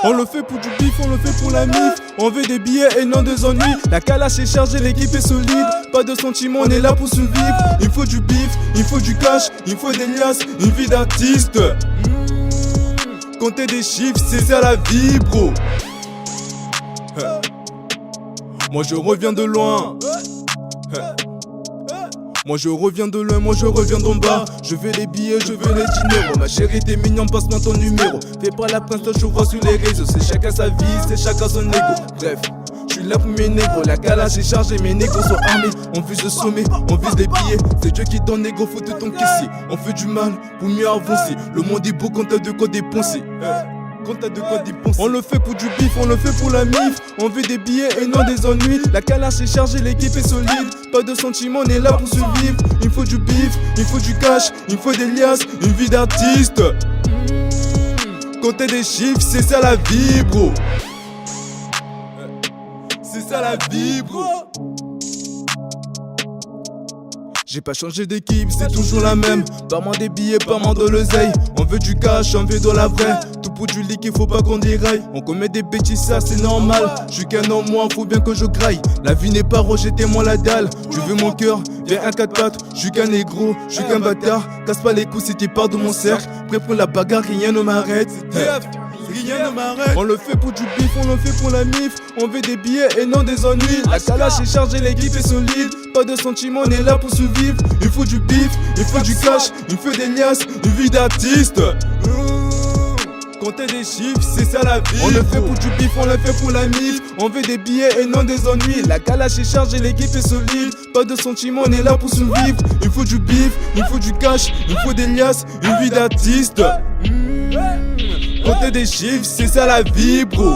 On le fait pour du bif, on le fait pour la mif. On veut des billets et non des ennuis. La calache est chargée, l'équipe est solide. Pas de sentiments, on est là pour survivre. Il faut du bif, il faut du cash, il faut des liasses, une vie d'artiste. Compter des chiffres, c'est ça la vie, bro. Moi je reviens de loin. Moi je reviens de loin, moi je reviens d'en bas. Je veux les billets, je veux les diners. Ma chérie t'es mignon, passe-moi ton numéro. Fais pas la princesse, je vois sur les réseaux. C'est chacun sa vie, c'est chacun son ego. Bref, je suis là pour mes négros. La calache est chargée, mes négros sont armés. On vise le sommet, on vise les billets. C'est Dieu qui donne négro, faut de ton caissier. On fait du mal pour mieux avancer. Le monde est beau quand t'as de quoi dépenser. On le fait pour du bif, on le fait pour la mif. On veut des billets et non des ennuis. La calache est chargée, l'équipe est solide. Pas de sentiments, on est là pour survivre. Il faut du bif, il faut du cash, il faut des liasses, une vie d'artiste. Compter des chiffres, c'est ça la vie, bro. C'est ça la vie, bro. J'ai pas changé d'équipe, c'est toujours la même. Pas moins des billets, pas moins de l'oseille. On veut du cash, on veut de la vraie. Tout pour du liquide, faut pas qu'on déraille. On commet des bêtises, ça c'est normal. J'suis qu'un homme, moi, faut bien que je graille. La vie n'est pas rejetez-moi la dalle. Tu veux mon cœur, viens un 4 pattes. J'suis qu'un négro, j'suis qu'un bâtard. Casse pas les coups si t'es part de mon cercle. Prêt pour la bagarre, rien ne m'arrête. Rien ne m'arrête. On le fait pour du bif, on le fait pour la mif. On veut des billets et non des ennuis. La calache est chargée, l'équipe est solide. Pas de sentiments, on est là pour survivre. Il faut du bif, il faut du cash, il faut des liasses, une vie d'artiste. Compter des chiffres, c'est ça la vie. On le fait pour du bif, on le fait pour la mif. On veut des billets et non des ennuis. La calache est chargée, l'équipe est solide. Pas de sentiments, on est là pour survivre. Il faut du bif, il faut du cash, il faut des liasses, une vie d'artiste. Compter des chiffres, c'est ça la vie, bro.